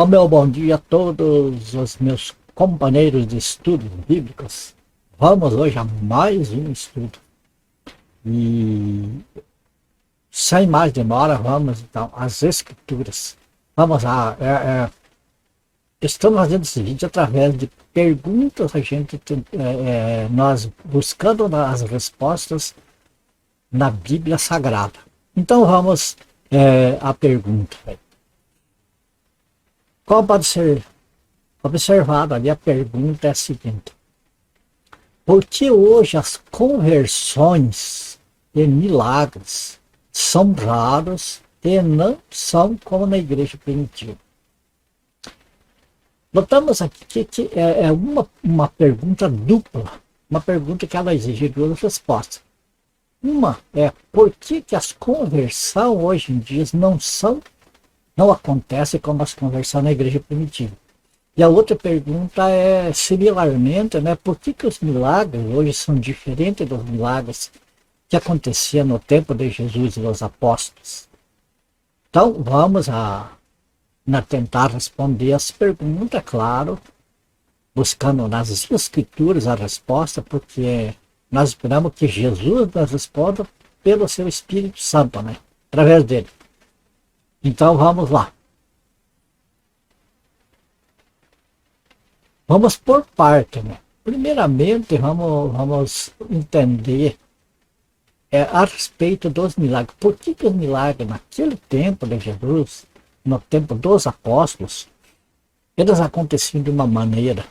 O meu bom dia a todos os meus companheiros de estudos bíblicos. Vamos hoje a mais um estudo. E sem mais demora, vamos então às Escrituras. Vamos lá. Estamos fazendo esse vídeo através de perguntas, nós buscando as respostas na Bíblia Sagrada. Então vamos à pergunta. Como pode ser observado ali, a pergunta é a seguinte: por que hoje as conversões e milagres são raros e não são como na igreja primitiva? Notamos aqui que é uma pergunta dupla, uma pergunta que ela exige duas respostas. Uma é por que as conversões hoje em dia não acontecem como as conversões na igreja primitiva. E a outra pergunta é, similarmente, por que os milagres hoje são diferentes dos milagres que aconteciam no tempo de Jesus e dos apóstolos? Então, vamos tentar responder essa pergunta, é claro, buscando nas Escrituras a resposta, porque nós esperamos que Jesus nos responda pelo seu Espírito Santo, através dele. Então vamos lá. Vamos por parte. Primeiramente vamos entender a respeito dos milagres. Por que os milagres naquele tempo de Jesus, no tempo dos apóstolos, eles aconteciam de uma maneira?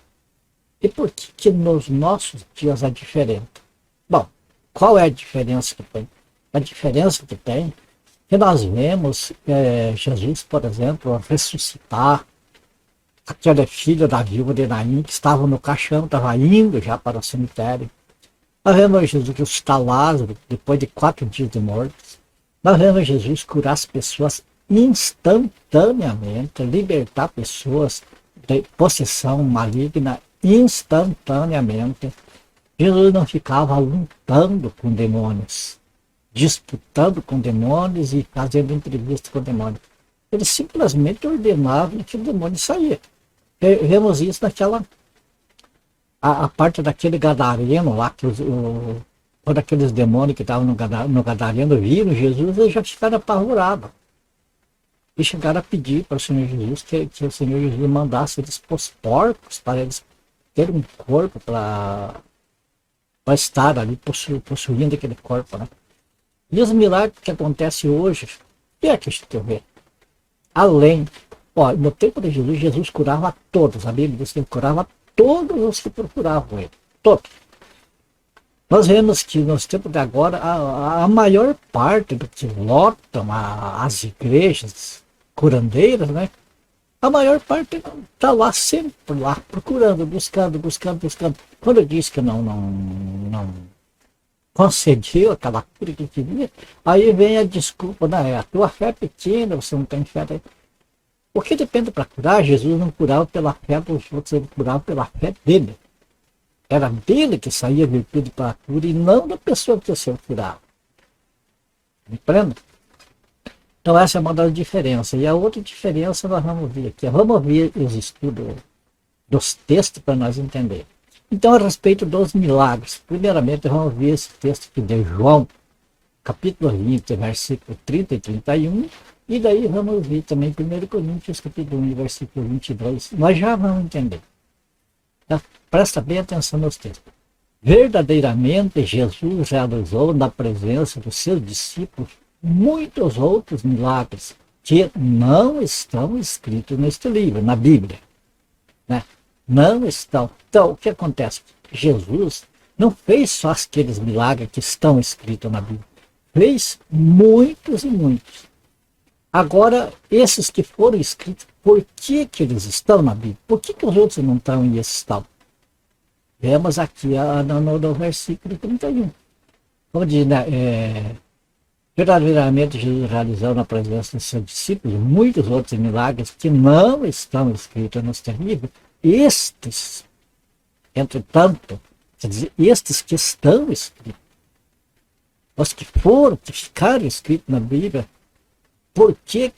E por que nos nossos dias é diferente? Bom, qual é a diferença que tem? A diferença que tem que nós vemos Jesus, por exemplo, ressuscitar aquele filho da viúva de Naim que estava no caixão, estava indo já para o cemitério. Nós vemos Jesus ressuscitar Lázaro depois de 4 dias de mortos. Nós vemos Jesus curar as pessoas instantaneamente, libertar pessoas de possessão maligna instantaneamente. Jesus não ficava lutando com demônios, disputando com demônios e fazendo entrevista com demônios. Ele simplesmente ordenava que o demônio saía. Vemos isso naquela a parte daquele gadareno lá, que quando aqueles demônios que estavam no gadareno viram Jesus, eles já ficaram apavorados. E chegaram a pedir para o Senhor Jesus que o Senhor Jesus mandasse eles para os porcos, para eles terem um corpo para estar ali possuindo aquele corpo, E os milagres que acontecem hoje, o que é que a gente vê? Além, no tempo de Jesus, Jesus curava todos. A Bíblia diz que ele curava todos os que procuravam ele. Todos. Nós vemos que nos tempos de agora, a maior parte do que lotam as igrejas curandeiras, a maior parte está lá, sempre lá, procurando, buscando. Quando diz que não concedeu aquela cura que queria, aí vem a desculpa, a tua fé é pequena, você não tem fé. O que depende para curar? Jesus não curava pela fé dos outros, ele curava pela fé dele. Era dele que saía a virtude para a cura e não da pessoa que ia ser curada. Compreende? Então essa é uma das diferenças. E a outra diferença nós vamos ver aqui. Vamos ver os estudos dos textos para nós entender. Então, a respeito dos milagres, primeiramente vamos ver esse texto aqui de João, capítulo 20, versículo 30 e 31, e daí vamos ver também 1 Coríntios, capítulo 1, versículo 22. Nós já vamos entender. Tá? Presta bem atenção nos textos. Verdadeiramente, Jesus realizou na presença dos seus discípulos muitos outros milagres que não estão escritos neste livro, na Bíblia. Não estão. Então, o que acontece? Jesus não fez só aqueles milagres que estão escritos na Bíblia. Fez muitos e muitos. Agora, esses que foram escritos, por que eles estão na Bíblia? Por que os outros não estão e esses estão? Vemos aqui no versículo 31. Como diz, verdadeiramente Jesus realizou na presença dos seus discípulos muitos outros milagres que não estão escritos neste livro. Estes, entretanto, quer dizer, estes que estão escritos, os que ficaram escritos na Bíblia, por que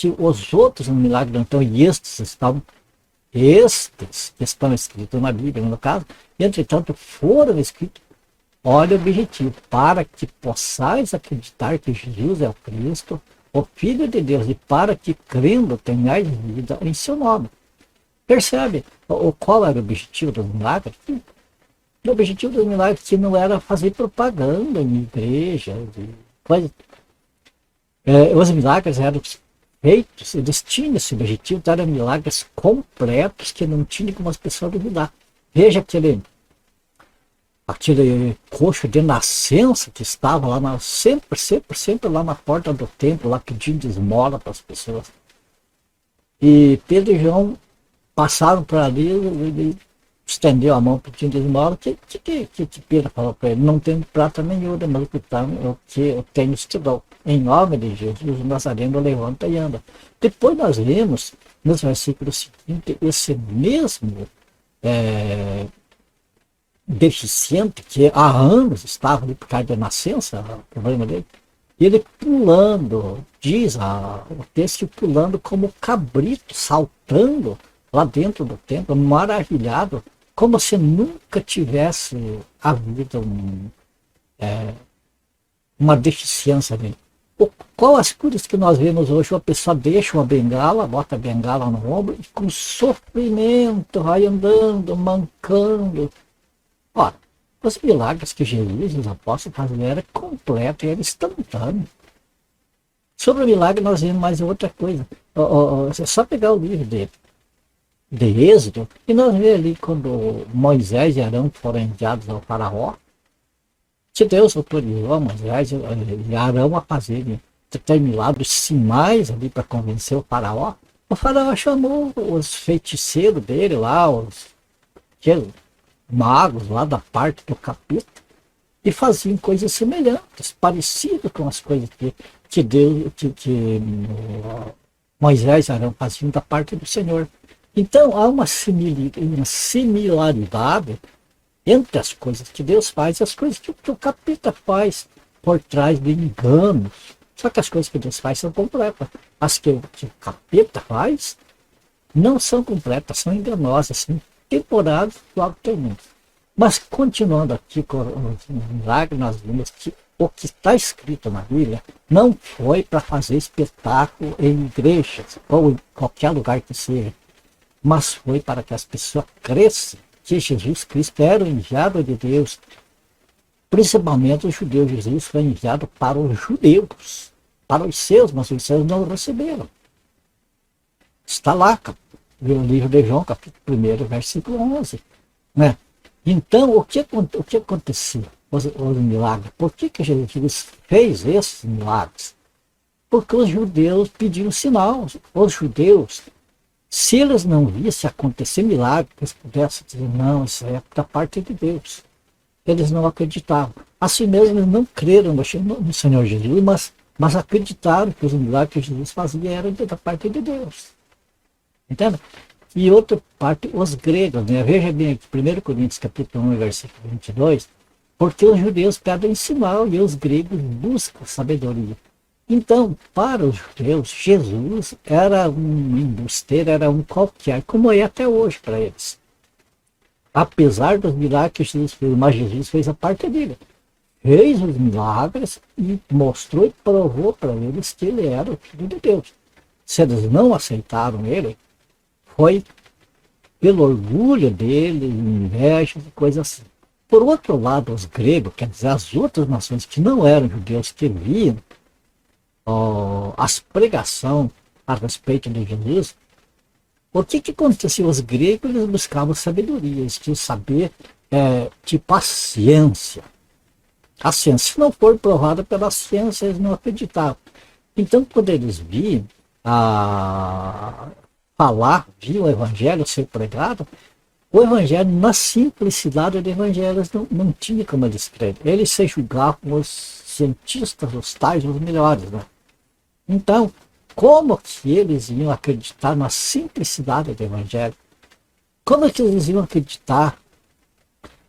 que os outros milagres não estão, e estes que estão escritos na Bíblia, no caso, entretanto foram escritos. Olha o objetivo, para que possais acreditar que Jesus é o Cristo, o Filho de Deus, e para que crendo tenhais vida em seu nome. Percebe qual era o objetivo dos milagres? O objetivo dos milagres que não era fazer propaganda em igreja, coisa. Os milagres eram feitos, eles tinham esse objetivo, eram milagres completos que não tinham como as pessoas duvidar. Veja aquele coxo de nascença que estava lá, sempre lá na porta do templo, lá pedindo esmola para as pessoas. E Pedro e João passaram por ali, ele estendeu a mão pedindo esmola, que Pedro falou para ele: não tenho prata nenhuma, mas o que eu tenho te dou. Em nome de Jesus, o Nazareno levanta e anda. Depois nós vemos, nos versículos seguintes, esse mesmo deficiente, que há anos estava ali por causa da nascença, o problema dele, ele pulando, diz o texto, pulando como cabrito, saltando lá dentro do templo, maravilhado, como se nunca tivesse havido uma deficiência nele. Qual as coisas que nós vemos hoje? Uma pessoa deixa uma bengala, bota a bengala no ombro e com sofrimento vai andando, mancando. Ora, os milagres que Jesus e os apóstolos faziam era completo e era instantâneo. Sobre o milagre nós vemos mais outra coisa. É só pegar o livro de Êxodo e nós vemos ali quando Moisés e Arão foram enviados ao faraó, que Deus autorizou Moisés e Arão a fazerem determinados sinais ali para convencer o faraó. O faraó chamou os feiticeiros dele lá, os magos lá da parte do capeta, e faziam coisas semelhantes, parecidas com as coisas que Moisés e Arão faziam da parte do Senhor. Então há uma similaridade entre as coisas que Deus faz e as coisas que o capeta faz por trás de enganos. Só que as coisas que Deus faz são completas. As que o capeta faz não são completas, são enganosas, são temporárias, logo terminam. Mas continuando aqui com os milagres, nós vimos que o que está escrito na Bíblia não foi para fazer espetáculo em igrejas ou em qualquer lugar que seja, mas foi para que as pessoas cresçam que Jesus Cristo era o enviado de Deus, principalmente os judeus. Jesus foi enviado para os judeus, para os seus, mas os seus não o receberam. Está lá, no livro de João, capítulo 1, versículo 11. Né? Então, o que aconteceu? Os milagres. Por que Jesus fez esses milagres? Porque os judeus pediam sinal. Os judeus, se eles não vissem acontecer milagres, eles pudessem dizer: não, isso é da parte de Deus. Eles não acreditavam. Assim mesmo, eles não creram no Senhor Jesus, mas acreditaram que os milagres que Jesus fazia eram da parte de Deus. Entende? E outra parte, os gregos. Né? Veja bem aqui, 1 Coríntios capítulo 1, versículo 22. Porque os judeus pedem sinal e os gregos buscam sabedoria. Então, para os judeus, Jesus era um embusteiro, era um qualquer, como é até hoje para eles. Apesar dos milagres que Jesus fez, mas Jesus fez a parte dele. Fez os milagres e mostrou e provou para eles que ele era o Filho de Deus. Se eles não aceitaram ele, foi pelo orgulho dele, inveja e coisa assim. Por outro lado, os gregos, quer dizer, as outras nações que não eram judeus, que viam as pregações a respeito de Jesus, o que acontecia? Os gregos, eles buscavam sabedoria, eles tinham saber, tipo a ciência. A ciência, se não for provada pela ciência, eles não acreditavam. Então, quando eles viam viam o evangelho ser pregado, o evangelho, na simplicidade do evangelho, não tinha como eles crerem. Eles se julgavam os cientistas, os tais, os melhores. Né? Então, como que eles iam acreditar na simplicidade do evangelho? Como que eles iam acreditar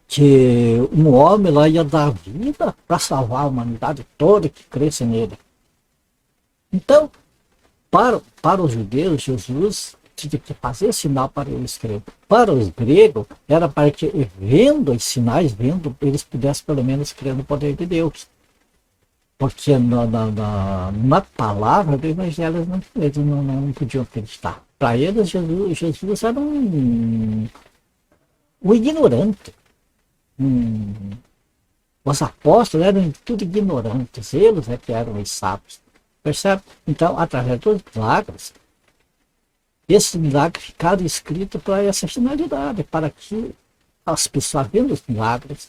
que um homem lá ia dar vida para salvar a humanidade toda que cresce nele? Então, Para os judeus, Jesus tinha que fazer sinal para eles crerem. Para os gregos, era para que, vendo os sinais, eles pudessem pelo menos crer no poder de Deus. Porque na palavra do Evangelho eles não podiam acreditar. Para eles, Jesus era um ignorante. Os apóstolos eram tudo ignorantes, eles é que eram os sábios. Percebe? Então, através dos milagres, esses milagres ficaram escritos para essa finalidade, para que as pessoas vendo os milagres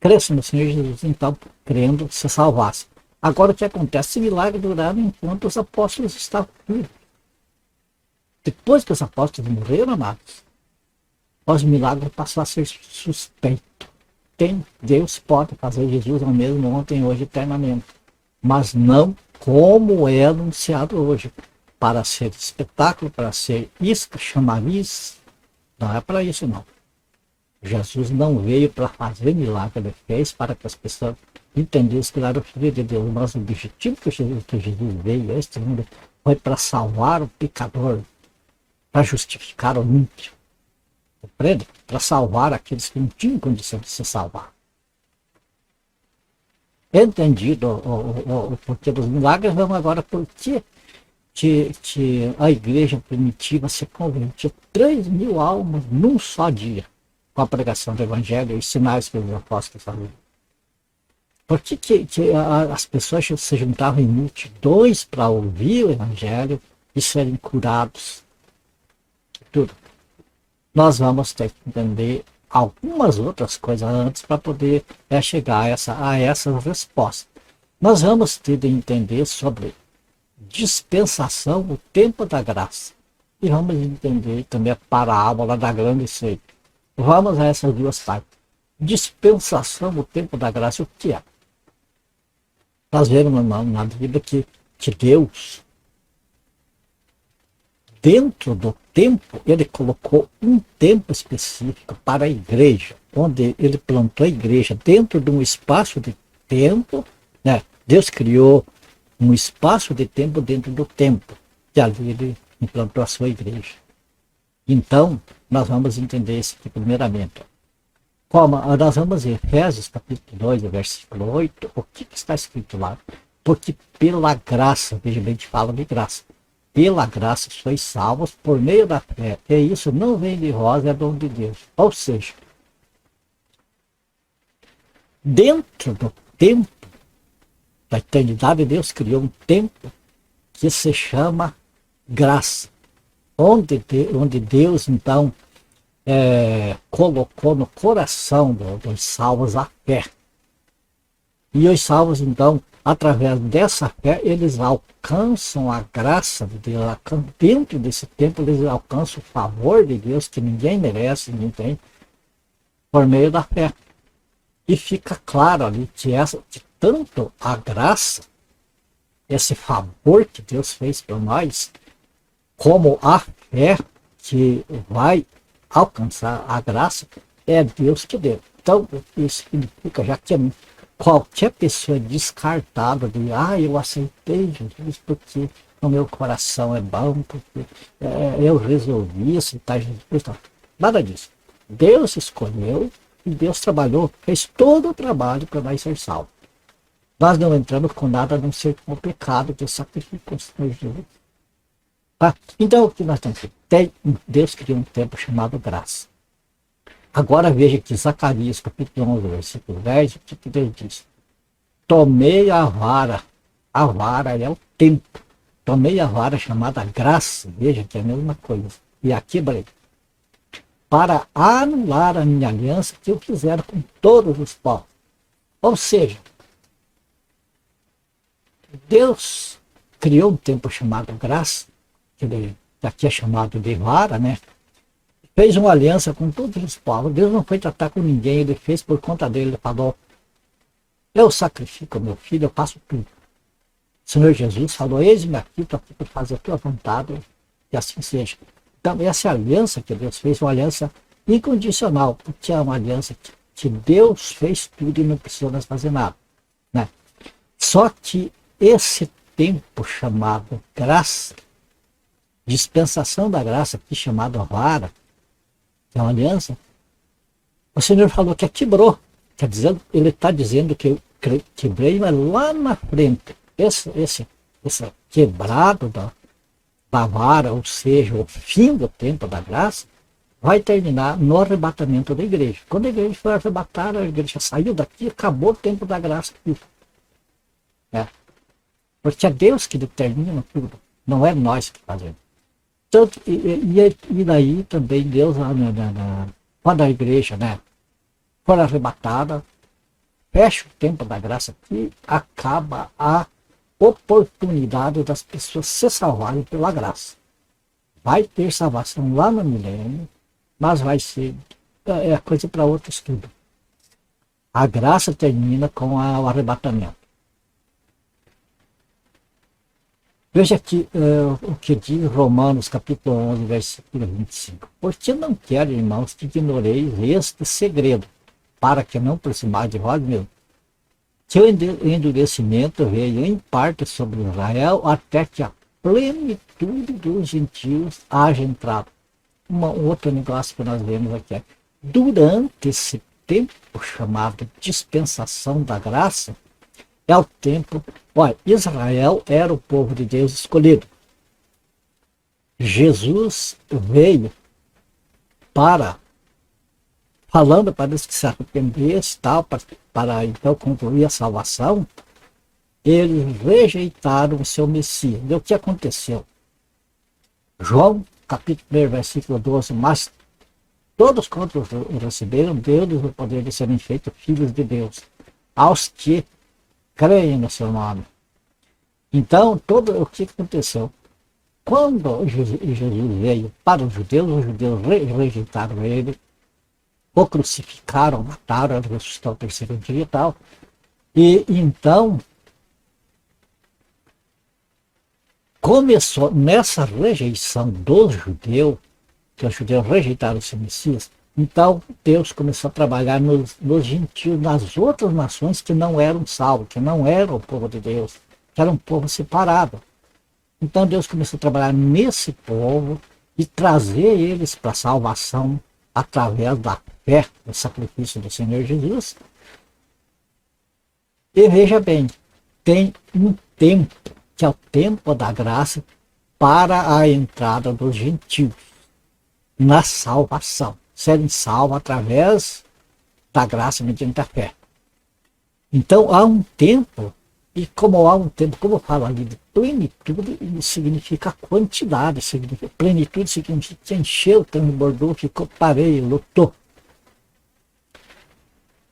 crescem no Senhor Jesus, então, crendo, se salvassem. Agora, o que acontece? Esse milagre durava enquanto os apóstolos estavam vivos. Depois que os apóstolos morreram, amados, os milagres passaram a ser suspeitos. Deus pode fazer Jesus ao mesmo ontem, hoje, eternamente. Mas não como é anunciado hoje. Para ser espetáculo, para ser isca, chamariz. Não é para isso, não. Jesus não veio para fazer milagre, ele fez para que as pessoas entendessem que ele era o Filho de Deus. Mas o objetivo que Jesus veio a este mundo foi para salvar o pecador, para justificar o ímpio. Compreende? Para salvar aqueles que não tinham condição de se salvar. Entendido o porquê dos milagres, vamos agora por que a igreja primitiva se convertia 3.000 almas num só dia, com a pregação do evangelho e os sinais que os apóstolos faziam. Por que as pessoas se juntavam em multidões para ouvir o evangelho e serem curados? Tudo. Nós vamos ter que entender algumas outras coisas antes para poder chegar a essa resposta. Nós vamos ter de entender sobre dispensação, o tempo da graça. E vamos entender também a parábola da grande seita. Vamos a essas duas partes. Dispensação, o tempo da graça, o que é? Nós vemos na Bíblia que Deus, dentro do tempo, ele colocou um tempo específico para a igreja, onde ele plantou a igreja dentro de um espaço de tempo, né? Deus criou um espaço de tempo dentro do tempo, e ali ele implantou a sua igreja. Então, nós vamos entender isso aqui primeiramente. Nós vamos em Efésios capítulo 2, versículo 8, o que está escrito lá? Porque pela graça, veja bem, a gente fala de graça, pela graça sois salvos por meio da fé, e isso não vem de vós, é dom de Deus. Ou seja, dentro do tempo da eternidade, Deus criou um tempo que se chama graça, onde Deus, então, colocou no coração dos salvos a fé. E os salvos, então, através dessa fé, eles alcançam a graça de Deus. Dentro desse tempo, eles alcançam o favor de Deus, que ninguém merece, ninguém tem, por meio da fé. E fica claro ali que tanto a graça, esse favor que Deus fez por nós, como a fé que vai alcançar a graça, é Deus que deu. Então, isso significa, já que qualquer pessoa descartada de, eu aceitei Jesus porque o meu coração é bom, porque eu resolvi aceitar Jesus. Não, nada disso. Deus escolheu e Deus trabalhou, fez todo o trabalho para nós ser salvos. Nós não entramos com nada a não ser com o pecado que sacrificou o Senhor Jesus. Tá? Então, o que nós temos que ter? Deus criou um tempo chamado graça. Agora veja que Zacarias, capítulo 11, versículo 10, o que Deus diz? Tomei a vara é o tempo. Tomei a vara chamada graça, veja que é a mesma coisa. E aqui, para anular a minha aliança que eu fizer com todos os povos. Ou seja, Deus criou um tempo chamado graça, que aqui é chamado de vara, né? Fez uma aliança com todos os povos. Deus não foi tratar com ninguém, ele fez por conta dele. Ele falou, eu sacrifico meu filho, eu faço tudo. O Senhor Jesus falou, eis-me aqui, estou aqui para fazer a tua vontade, e assim seja. Então, essa aliança que Deus fez, uma aliança incondicional, porque é uma aliança que Deus fez tudo e não precisou mais fazer nada, né? Só que esse tempo chamado graça, dispensação da graça, aqui chamado vara, que é uma aliança, o Senhor falou que quebrou. Quer dizer, ele está dizendo que eu quebrei, mas lá na frente, esse quebrado da vara, ou seja, o fim do tempo da graça, vai terminar no arrebatamento da igreja. Quando a igreja foi arrebatada, a igreja saiu daqui, acabou o tempo da graça. É. Porque é Deus que determina tudo, não é nós que fazemos. Tanto, e daí também Deus, quando a igreja, né, for arrebatada, fecha o tempo da graça aqui, acaba a oportunidade das pessoas se salvarem pela graça. Vai ter salvação lá no milênio, mas vai ser coisa para outro estudo. A graça termina com o arrebatamento. Veja aqui o que diz Romanos capítulo 11, versículo 25. Porque não quero, irmãos, que ignoreis este segredo, para que não aproximar de vós mesmos, que o endurecimento veio em parte sobre Israel, até que a plenitude dos gentios haja entrado. Um outro negócio que nós vemos aqui é, durante esse tempo chamado dispensação da graça, é o tempo, olha, Israel era o povo de Deus escolhido. Jesus veio falando para eles que se arrependessem, para então concluir a salvação. Eles rejeitaram o seu Messias. E o que aconteceu? João, capítulo 1, versículo 12, mas todos quantos o receberam, deu-lhes o poder de serem feitos filhos de Deus, aos que creem no seu nome. Então, o que aconteceu? Quando Jesus veio para os judeus rejeitaram ele, o crucificaram, mataram, ele ressuscitou ao terceiro dia e tal. E então, começou nessa rejeição dos judeus, que os judeus rejeitaram o seu Messias, então Deus começou a trabalhar nos gentios, nas outras nações que não eram salvos, que não eram o povo de Deus, que era um povo separado. Então Deus começou a trabalhar nesse povo e trazer eles para a salvação através da fé, do sacrifício do Senhor Jesus. E veja bem, tem um tempo, que é o tempo da graça, para a entrada dos gentios na salvação, serem salvos através da graça mediante a fé. Então há um tempo, e como há um tempo, como eu falo ali de plenitude, significa quantidade, significa plenitude, significa que encheu, transbordou, ficou pareio, lotou.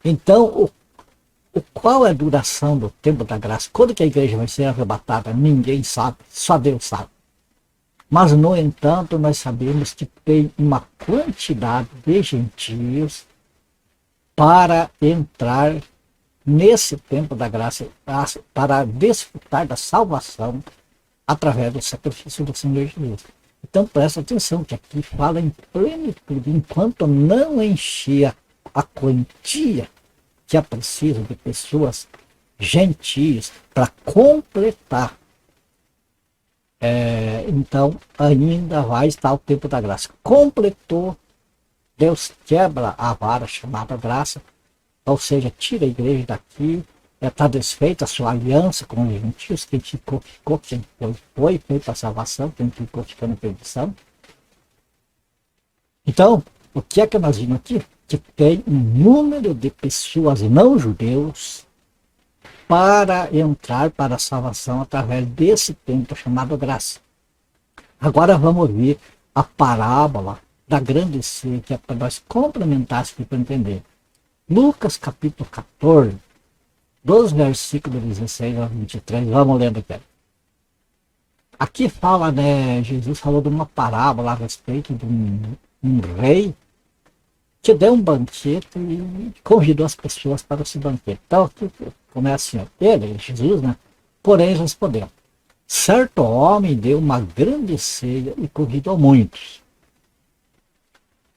Então, qual é a duração do tempo da graça? Quando que a igreja vai ser arrebatada? Ninguém sabe, só Deus sabe. Mas, no entanto, nós sabemos que tem uma quantidade de gentios para entrar nesse tempo da graça, para desfrutar da salvação através do sacrifício do Senhor Jesus. Então, presta atenção que aqui fala em plenitude, enquanto não encher a quantia que é preciso de pessoas gentis para completar. Então, ainda vai estar o tempo da graça. Completou, Deus quebra a vara chamada graça, ou seja, tira a igreja daqui, está desfeita a sua aliança com os gentios, quem ficou, quem foi para a salvação, quem ficou na perdição. Então, o que é que nós vimos aqui? Que tem um número de pessoas não judeus para entrar para a salvação através desse tempo chamado graça. Agora vamos ver a parábola da grande ceia, que é para nós complementarmos para entender. Lucas capítulo 14, dos versículos 16 a 23, vamos lendo aqui. Aqui fala, né, Jesus falou de uma parábola a respeito de um rei que deu um banquete e convidou as pessoas para esse banquete. Então, aqui começa assim, ele, Jesus, né? Porém, respondeu: certo homem deu uma grande ceia e convidou muitos.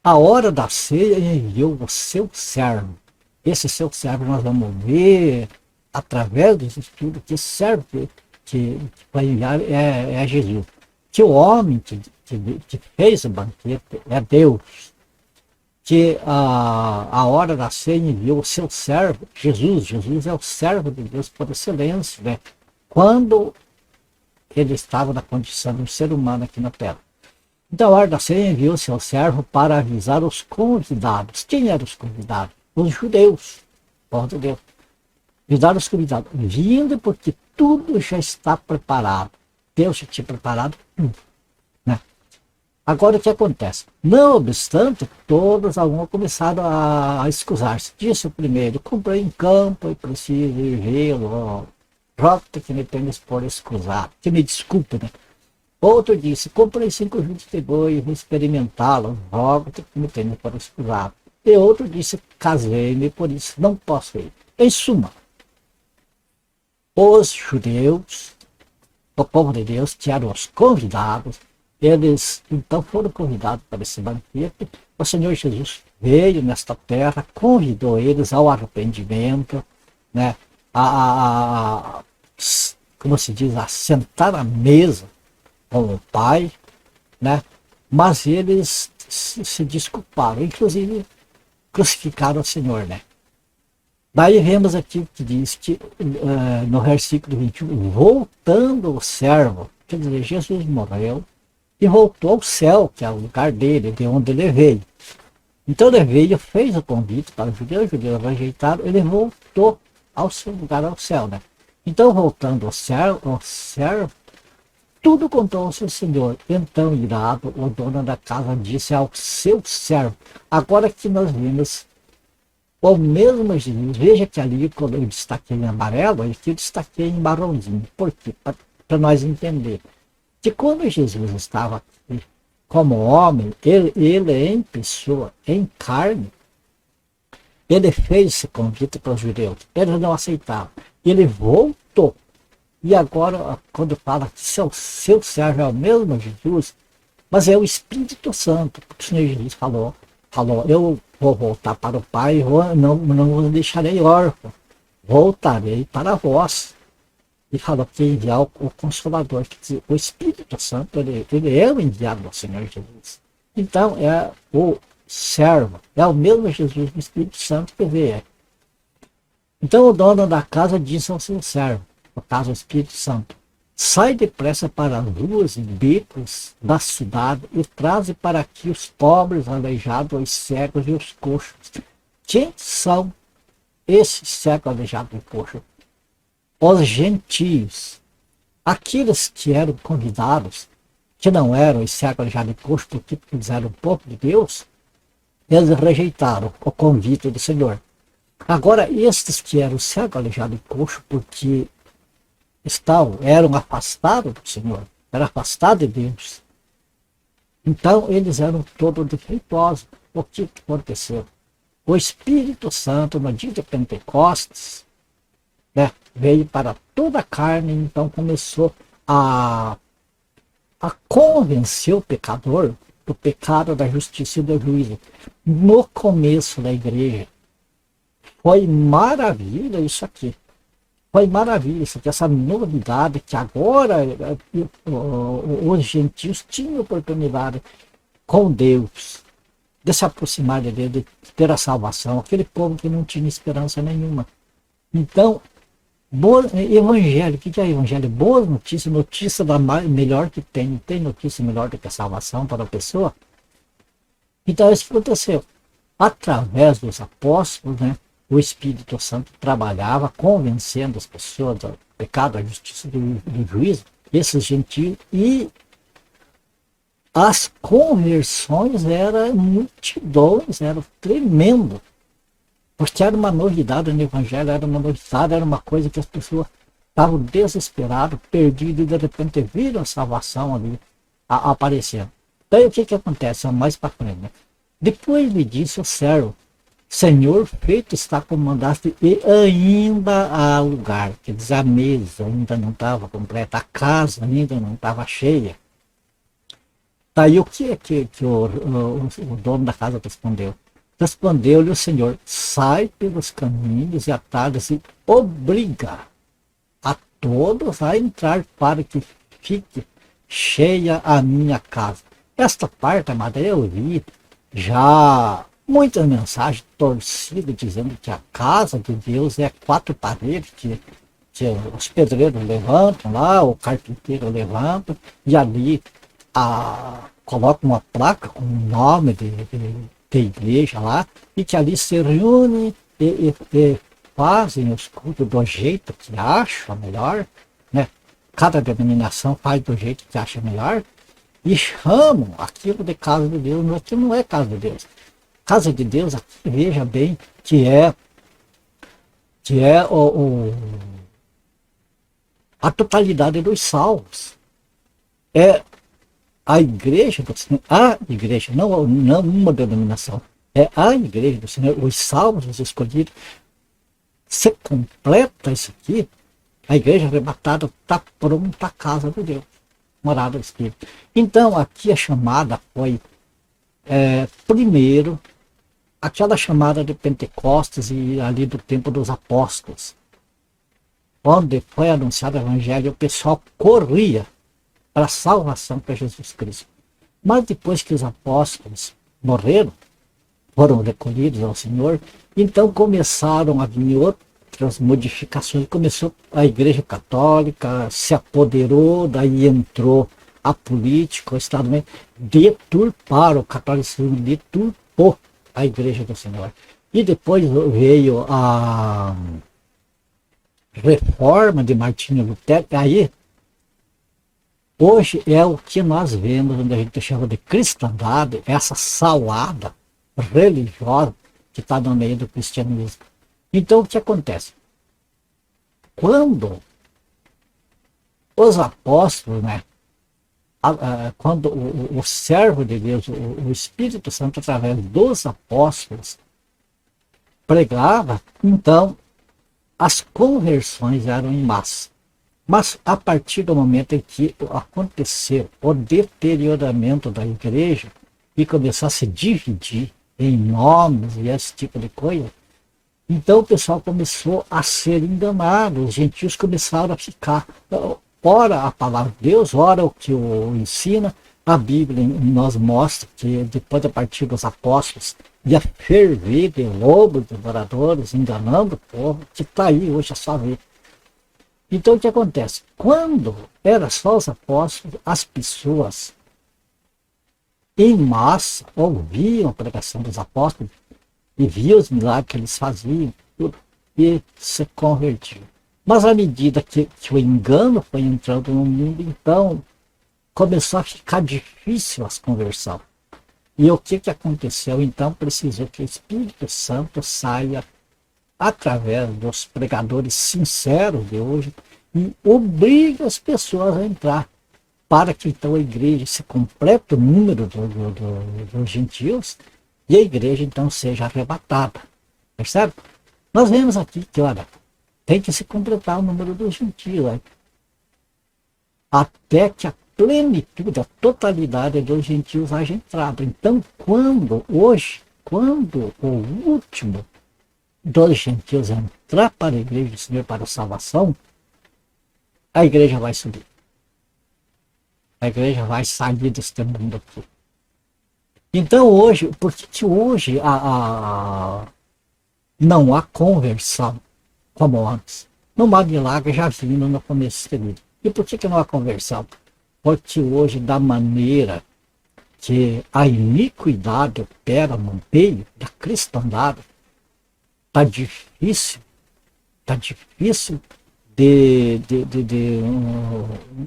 A hora da ceia enviou o seu servo. Esse seu servo nós vamos ver, através desse estudo, que servo que foi enviado é Jesus. Que o homem que fez o banquete é Deus. Que a hora da ceia enviou o seu servo, Jesus. Jesus é o servo de Deus por excelência, né? Quando ele estava na condição de um ser humano aqui na Terra. Então, a hora da ceia enviou o seu servo para avisar os convidados. Quem eram os convidados? Os judeus. Povo de Deus. Avisar os convidados. Vindo porque tudo já está preparado. Deus já tinha preparado tudo. Né? Agora o que acontece? Não obstante, todos alguns começaram a escusar-se. Disse o primeiro: comprei em campo e preciso ir vê-lo. Rogo que me tenhas por escusado. Que me desculpe, né? Outro disse: comprei 5 juntos de boi e vou experimentá-lo. Rogo que me tenhas por escusado. E outro disse: casei-me, por isso não posso ir. Em suma, os judeus, o povo de Deus, que eram os convidados, eles então foram convidados para esse banquete. O Senhor Jesus veio nesta terra, convidou eles ao arrependimento, né? Como se diz, a sentar à mesa com o Pai, né? Mas eles se desculparam, inclusive crucificaram o Senhor, né? Daí vemos aqui que diz que no versículo 21, voltando o servo, quer dizer, Jesus morreu e voltou ao céu, que é o lugar dele, de onde ele veio. Então ele veio, fez o convite para os judeus rejeitaram, ele voltou ao seu lugar, ao céu, né? Então, voltando ao servo, tudo contou ao seu senhor. Então, irado, o dono da casa disse ao seu servo: agora que nós vimos o mesmo Jesus, veja que ali eu destaquei em amarelo, aqui eu destaquei em marronzinho. Por quê? Para nós entender que quando Jesus estava aqui como homem, ele em pessoa, em carne, ele fez esse convite para os judeus. Eles não aceitaram. Ele voltou. E agora, quando fala que seu servo é o mesmo Jesus, mas é o Espírito Santo. Porque o Senhor Jesus falou, eu vou voltar para o Pai, não vos deixarei órfão. Voltarei para vós. E falou que ia enviar o Consolador. Quer dizer, o Espírito Santo, ele é o enviado do Senhor Jesus. Então, é o servo, é o mesmo Jesus do Espírito Santo que veio. Então o dono da casa disse ao seu servo, no caso o Espírito Santo: sai depressa para as ruas e becos da cidade e traze para aqui os pobres, aleijados, os cegos e os coxos. Quem são esses cegos, aleijados e coxos? Os gentios, aqueles que eram convidados, que não eram os cegos, aleijados e coxos, porque eles eram o povo de Deus. Eles rejeitaram o convite do Senhor. Agora, estes que eram cego, aleijado e coxo, porque eram afastados do Senhor, eram afastados de Deus. Então, eles eram todos defeituosos. O que aconteceu? O Espírito Santo, no dia de Pentecostes, né, veio para toda a carne, então começou a convencer o pecador do pecado, da justiça e do juízo. No começo da igreja, foi maravilha isso aqui. Foi maravilha isso aqui, essa novidade que agora os gentios tinham oportunidade com Deus de se aproximar de Deus, de ter a salvação. Aquele povo que não tinha esperança nenhuma. Então, evangelho, o que é evangelho? Boas notícias, notícia da melhor que tem notícia melhor do que a salvação para a pessoa. Então isso aconteceu. Através dos apóstolos, né, o Espírito Santo trabalhava convencendo as pessoas do pecado, da justiça e do juízo, esses gentios, e as conversões eram multidões, eram tremendo. Porque era uma novidade no Evangelho, era uma novidade, era uma coisa que as pessoas estavam desesperadas, perdidas, e de repente viram a salvação ali aparecendo. Então o que acontece? Mais para frente, né? Depois me disse o servo: Senhor, feito está como mandaste, e ainda há lugar. Quer dizer, a mesa ainda não estava completa, a casa ainda não estava cheia. Daí o que o dono da casa respondeu? Respondeu-lhe o Senhor: sai pelos caminhos e atalhos e obriga a todos a entrar para que fique cheia a minha casa. Esta parte, amada, eu vi já muitas mensagens torcidas dizendo que a casa de Deus é 4 paredes que os pedreiros levantam lá, o carpinteiro levanta, e ali coloca uma placa com o nome de igreja lá, e que ali se reúnem e fazem os cultos do jeito que acham melhor, né? Cada denominação faz do jeito que acha melhor, e chamam aquilo de casa de Deus, mas aquilo não é casa de Deus. Casa de Deus, aqui veja bem, que é a totalidade dos salvos. É a igreja do Senhor, a igreja, não uma denominação, é a igreja do Senhor, os salvos, os escolhidos. Se completa isso aqui, a igreja arrebatada está pronta a casa de Deus, morada do Espírito. Então, aqui a chamada foi, primeiro, aquela chamada de Pentecostes e ali do tempo dos apóstolos, onde foi anunciado o evangelho, o pessoal corria para a salvação para Jesus Cristo. Mas depois que os apóstolos morreram, foram recolhidos ao Senhor, então começaram a vir outras modificações. Começou a Igreja Católica, se apoderou, daí entrou a política, o Estado, deturparam o catolicismo, deturpou a Igreja do Senhor. E depois veio a reforma de Martinho Lutero. Aí, hoje é o que nós vemos, onde a gente chama de cristandade, essa salada religiosa que está no meio do cristianismo. Então, o que acontece? Quando os apóstolos, quando o servo de Deus, o Espírito Santo, através dos apóstolos, pregava, então as conversões eram em massa. Mas a partir do momento em que aconteceu o deterioramento da igreja e começou a se dividir em nomes e esse tipo de coisa, então o pessoal começou a ser enganado, os gentios começaram a ficar, ora a palavra de Deus, ora o que o ensina, a Bíblia nos mostra que depois, a partir dos apóstolos, ia ferver de lobos, devoradores, enganando o povo, que está aí hoje a sua vida. Então o que acontece? Quando era só os apóstolos, as pessoas em massa ouviam a pregação dos apóstolos e viam os milagres que eles faziam, tudo, e se convertiam. Mas à medida que o engano foi entrando no mundo, então começou a ficar difícil as conversões. E o que aconteceu? Então precisou que o Espírito Santo saia através dos pregadores sinceros de hoje e obrigue as pessoas a entrar, para que então a igreja se complete o número dos gentios e a igreja então seja arrebatada. Percebe? Nós vemos aqui que, olha, tem que se completar o número dos gentios, até que a plenitude, a totalidade dos gentios haja entrado. Então, quando o último dos gentios entrar para a igreja do Senhor para a salvação, a igreja vai subir. A igreja vai sair deste mundo aqui. Então hoje, por que hoje não há conversão como antes? No Mar Milagre já vimos no começo do vídeo. E por que não há conversão? Porque hoje, da maneira que a iniquidade opera no meio da cristandade, está difícil de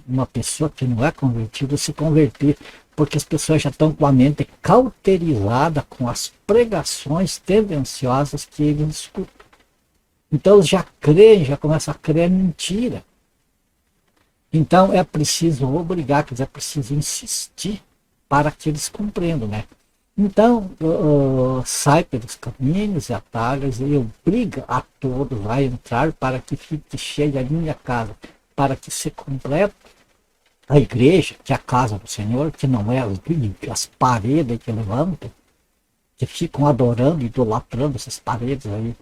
uma pessoa que não é convertida se converter, porque as pessoas já estão com a mente cauterizada com as pregações tendenciosas que eles escutam. Então eles já creem, já começam a crer mentira. Então é preciso obrigar, quer dizer, é preciso insistir para que eles compreendam, né? Então, sai pelos caminhos e atalhos e obriga a todos a entrar para que fique cheia a minha casa, para que se complete a igreja, que é a casa do Senhor, que não é as paredes que levantam, que ficam adorando, idolatrando essas paredes aí,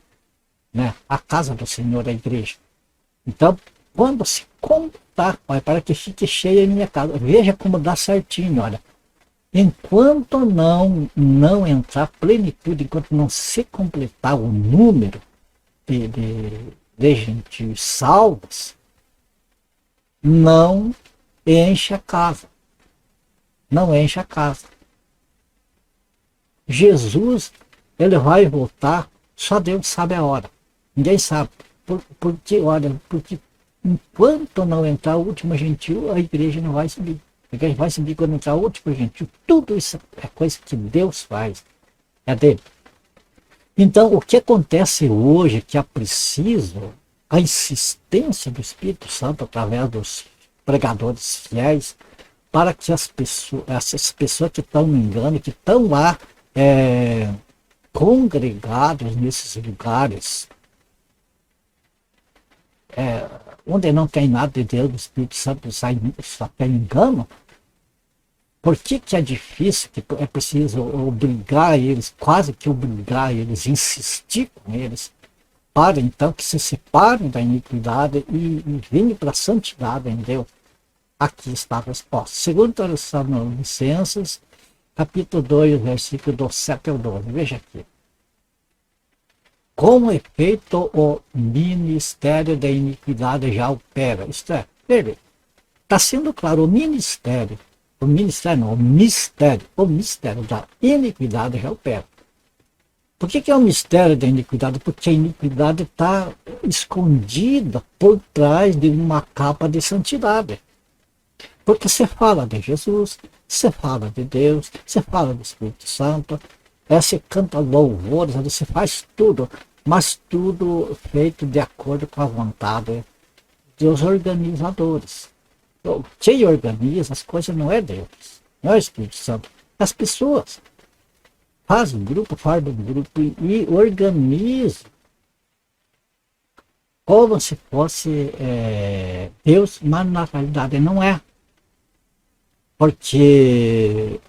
né? A casa do Senhor é a igreja. Então, quando se contar, olha, para que fique cheia a minha casa, veja como dá certinho, olha. Enquanto não entrar plenitude, enquanto não se completar o número de gentios salvos, não enche a casa. Não enche a casa. Jesus, ele vai voltar, só Deus sabe a hora. Ninguém sabe. Porque enquanto não entrar o último gentil, a igreja não vai subir. A igreja vai subir quando entrar o último gentil. Tudo isso é coisa que Deus faz. É dele. Então, o que acontece hoje, que é preciso a insistência do Espírito Santo através dos pregadores fiéis, para que essas pessoas que estão no engano, que estão lá congregadas nesses lugares, onde não tem nada de Deus, do Espírito Santo só tem engano. Por que é difícil, que é preciso obrigar eles, quase que obrigar eles, insistir com eles, para então que se separem da iniquidade e venham para a santidade em Deus? Aqui está a resposta. Segundo Tessalonicenses, capítulo 2, versículo do 7 ao 12. Veja aqui. Com efeito, o ministério da iniquidade já opera. Isto é, está sendo claro, o mistério da iniquidade já opera. Por que é o mistério da iniquidade? Porque a iniquidade está escondida por trás de uma capa de santidade. Porque você fala de Jesus, você fala de Deus, você fala do Espírito Santo, você canta louvores, você faz tudo, mas tudo feito de acordo com a vontade dos organizadores. Quem organiza as coisas não é Deus, não é o Espírito Santo, é as pessoas. Faz um grupo e organiza como se fosse Deus, mas na realidade não é. Porque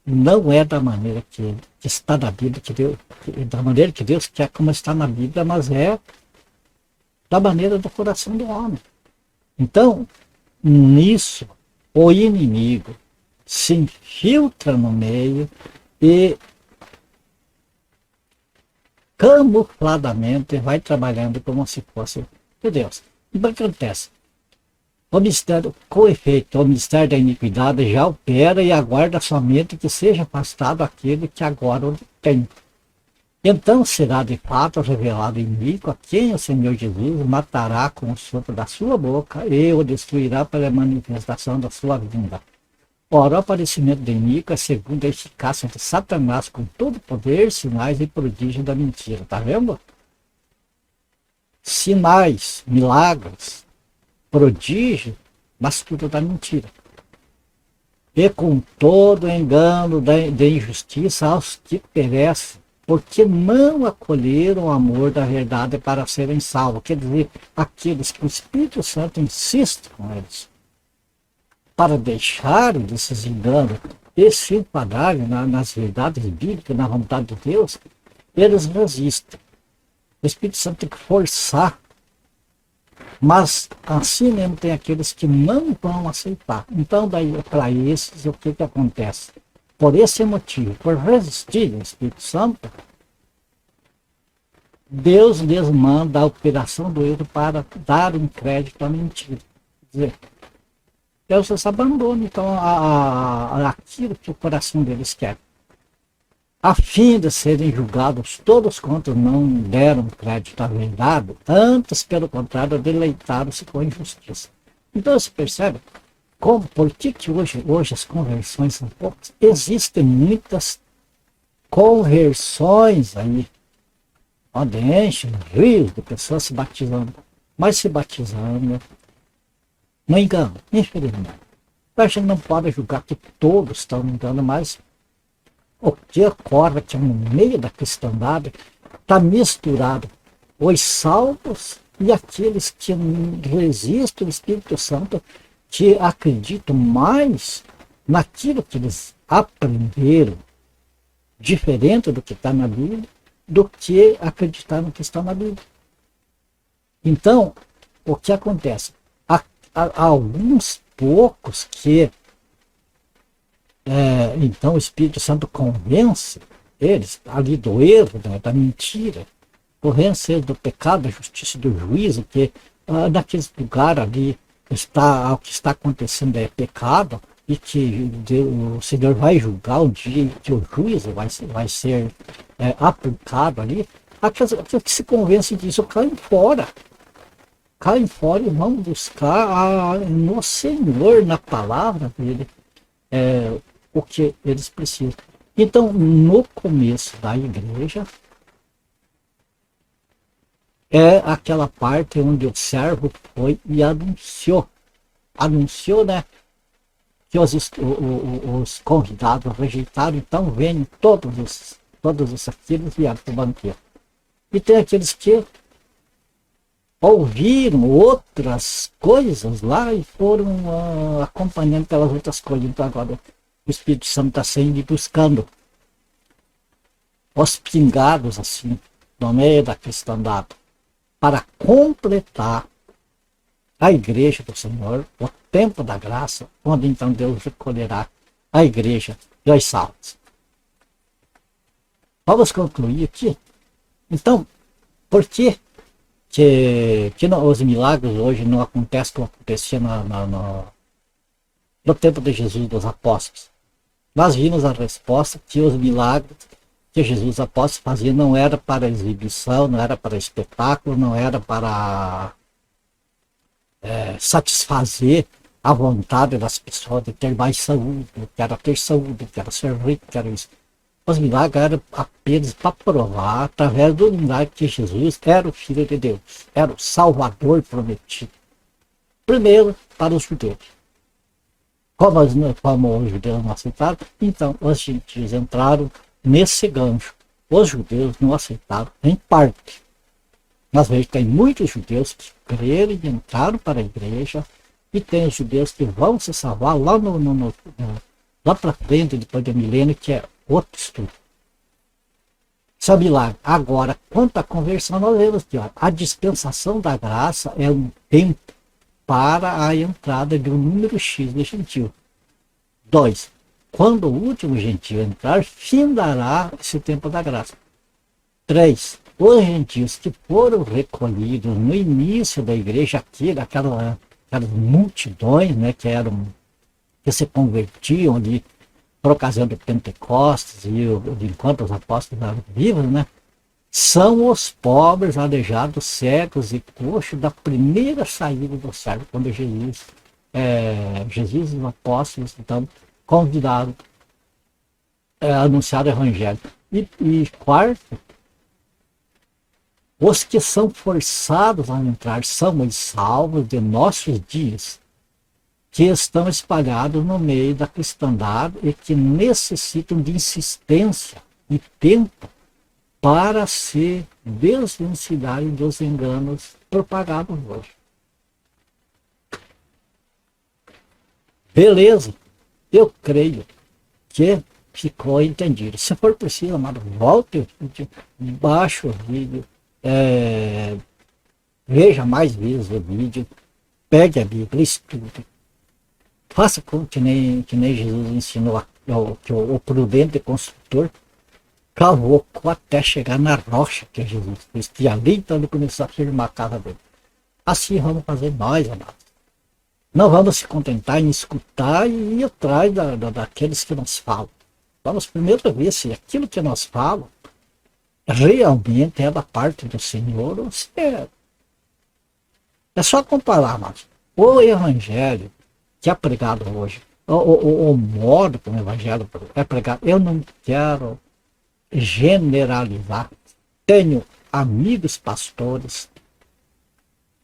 não é da maneira que está na Bíblia, da maneira que Deus quer, como está na Bíblia, mas é da maneira do coração do homem. Então, nisso, o inimigo se infiltra no meio e camufladamente vai trabalhando como se fosse de Deus. E o que acontece? O mistério, com efeito, o mistério da iniquidade já opera e aguarda somente que seja afastado aquele que agora o tem. Então será de fato revelado inimigo a quem o Senhor Jesus matará com o sopro da sua boca e o destruirá pela manifestação da sua vinda. Ora, o aparecimento de inimigo é segundo a eficácia de Satanás com todo poder, sinais e prodígio da mentira. Está vendo? Sinais, milagres, prodígio, mas tudo da mentira. E com todo engano de injustiça aos que perecem, porque não acolheram o amor da verdade para serem salvos. Quer dizer, aqueles que o Espírito Santo insiste com eles, para deixarem desses enganos e se enquadrarem nas verdades bíblicas, na vontade de Deus, eles resistem. O Espírito Santo tem que forçar. Mas assim mesmo tem aqueles que não vão aceitar. Então, daí para esses, o que acontece? Por esse motivo, por resistir ao Espírito Santo, Deus lhes manda a operação do erro para dar um crédito à mentira. Quer dizer, Deus se abandona então aquilo que o coração deles quer, a fim de serem julgados todos quantos não deram crédito à verdade, antes, pelo contrário, deleitaram-se com a injustiça. Então você percebe por que hoje as conversões são poucas? Existem muitas conversões aí, onde enchem rios de pessoas se batizando, mas se batizando no engano, infelizmente. A gente não pode julgar que todos estão no engano, mas o que ocorre que no meio da cristandade está misturado os salvos e aqueles que resistem ao Espírito Santo, que acreditam mais naquilo que eles aprenderam, diferente do que está na Bíblia, do que acreditar no que está na Bíblia. Então, o que acontece? há alguns poucos que então o Espírito Santo convence eles ali do erro, da mentira, convence eles do pecado, da justiça e do juízo, que naqueles lugares ali o que está acontecendo é pecado e que o Senhor vai julgar o dia que o juízo vai ser aplicado ali. Aqueles que se convencem disso caem fora e vão buscar no Senhor, na palavra dele, o que eles precisam. Então, no começo da igreja, é aquela parte onde o servo foi e anunciou, né, que os convidados rejeitaram, então vêm todos aqueles vieram para o banquete. E tem aqueles que ouviram outras coisas lá e foram acompanhando pelas outras coisas. Então agora o Espírito Santo está saindo buscando os pingados assim, no meio da cristandade, para completar a igreja do Senhor, o tempo da graça, onde então Deus recolherá a igreja dos salvos. Vamos concluir aqui. Então, por que os milagres hoje não acontecem como acontecia no tempo de Jesus dos apóstolos? Nós vimos a resposta que os milagres que Jesus apóstolos fazia não era para exibição, não era para espetáculo, não era para satisfazer a vontade das pessoas de ter mais saúde, quero ter saúde, quero ser rico, quero isso. Os milagres eram apenas para provar, através do milagre, que Jesus era o Filho de Deus, era o Salvador prometido. Primeiro, para os judeus. Como os judeus não aceitaram, então os gentios entraram nesse gancho. Os judeus não aceitaram em parte. Nós vemos que tem muitos judeus que creram e entraram para a igreja, e tem os judeus que vão se salvar lá lá para frente, depois do milênio, que é outro estudo. Isso é milagre. Agora, quanto à conversão, nós vemos que a dispensação da graça é um tempo para a entrada de um número X de gentil. 2. Quando o último gentil entrar, findará esse tempo da graça. 3. Os gentios que foram recolhidos no início da igreja aqui, aquelas multidões, né, que se convertiam ali por ocasião do Pentecostes e enquanto os apóstolos eram vivos, né, são os pobres, aleijados, cegos e coxos da primeira saída do século, quando Jesus e os apóstolos então convidaram a anunciar o evangelho. E quarto, os que são forçados a entrar são os salvos de nossos dias, que estão espalhados no meio da cristandade e que necessitam de insistência e tempo para se desvencilharem dos enganos propagados hoje. Beleza, eu creio que ficou entendido. Se for preciso, amado, volte o vídeo, baixe o vídeo, veja mais vezes o vídeo, pegue a Bíblia, estude. Faça que nem Jesus ensinou, que o prudente construtor cavou até chegar na rocha que Jesus fez, e ali então ele começou a firmar a casa dele. Assim vamos fazer nós, amados. Não vamos se contentar em escutar e ir atrás daqueles que nos falam. Vamos primeiro ver se aquilo que nos falam realmente é da parte do Senhor ou se é só comparar, amados. O evangelho que é pregado hoje, o modo como o evangelho é pregado, eu não quero generalizar. Tenho amigos pastores,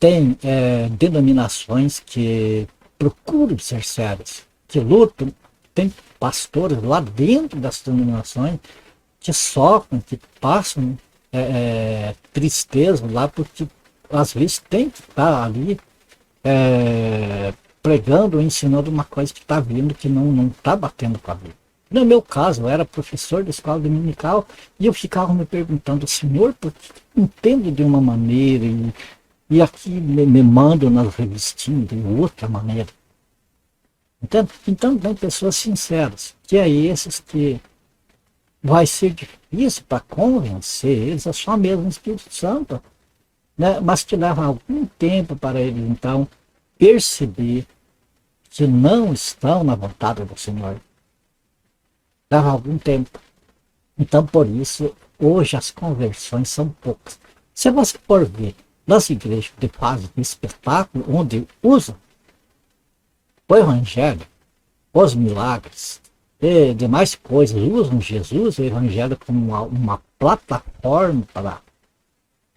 tem denominações que procuram ser sérios, que lutam, tem pastores lá dentro das denominações que sofrem, que passam tristeza lá, porque às vezes tem que estar ali pregando ou ensinando uma coisa que está vindo, que não está batendo com a Bíblia. No meu caso, eu era professor da escola dominical e eu ficava me perguntando, Senhor, por que entendo de uma maneira e aqui me mandam nas revistinhas de outra maneira. Entende? Então tem pessoas sinceras, que é esses que vai ser difícil para convencer eles, é só mesmo o Espírito Santo, né? Mas que leva algum tempo para eles então perceber que não estão na vontade do Senhor. Leva algum tempo. Então, por isso, hoje as conversões são poucas. Se você for ver nas igrejas de fase de espetáculo, onde usam o Evangelho, os milagres e demais coisas, usam Jesus, o Evangelho, como uma plataforma para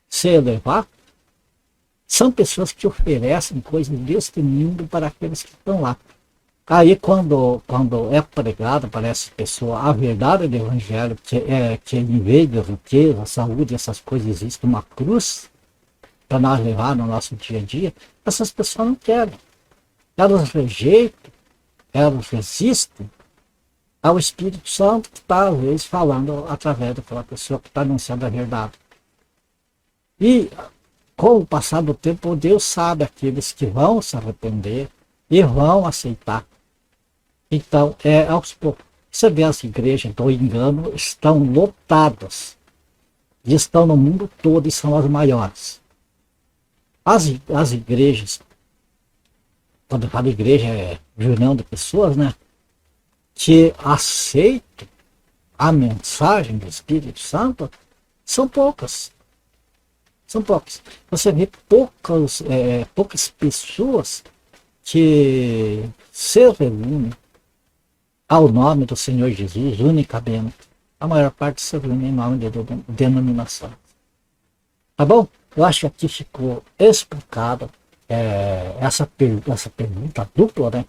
se elevar, são pessoas que oferecem coisas deste mundo para aqueles que estão lá. Aí quando é pregado para essa pessoa a verdade do Evangelho, que em vez de riqueza, saúde, essas coisas, existe uma cruz para nós levar no nosso dia a dia, essas pessoas não querem. Elas rejeitam, elas resistem ao Espírito Santo que está, às vezes, falando através daquela pessoa que está anunciando a verdade. E com o passar do tempo, Deus sabe aqueles que vão se arrepender e vão aceitar. Então, aos poucos. Você vê as igrejas do engano estão lotadas. E estão no mundo todo e são as maiores. As igrejas, quando eu falo igreja, é reunião de pessoas, né? Que aceitam a mensagem do Espírito Santo, são poucas. São poucas. Você vê poucas pessoas que se reúnem ao nome do Senhor Jesus, unicamente. A maior parte se reúne em nome de denominação. Tá bom? Eu acho que aqui ficou explicada essa pergunta dupla, né?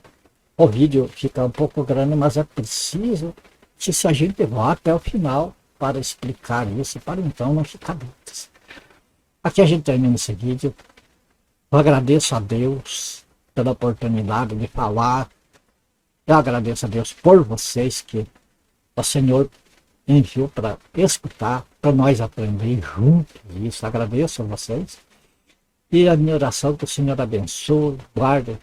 O vídeo fica um pouco grande, mas é preciso que se a gente vá até o final para explicar isso, para então não ficar dúvidas. Aqui a gente termina esse vídeo. Eu agradeço a Deus pela oportunidade de falar. Eu agradeço a Deus por vocês que o Senhor enviou para escutar, para nós aprender juntos isso. Agradeço a vocês. E a minha oração que o Senhor abençoe, guarde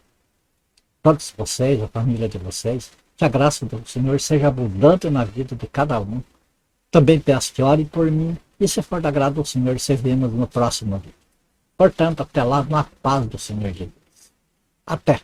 todos vocês, a família de vocês. Que a graça do Senhor seja abundante na vida de cada um. Também peço que orem por mim. E se for da graça do Senhor, se vemos no próximo vídeo. Portanto, até lá, na paz do Senhor Jesus. Até!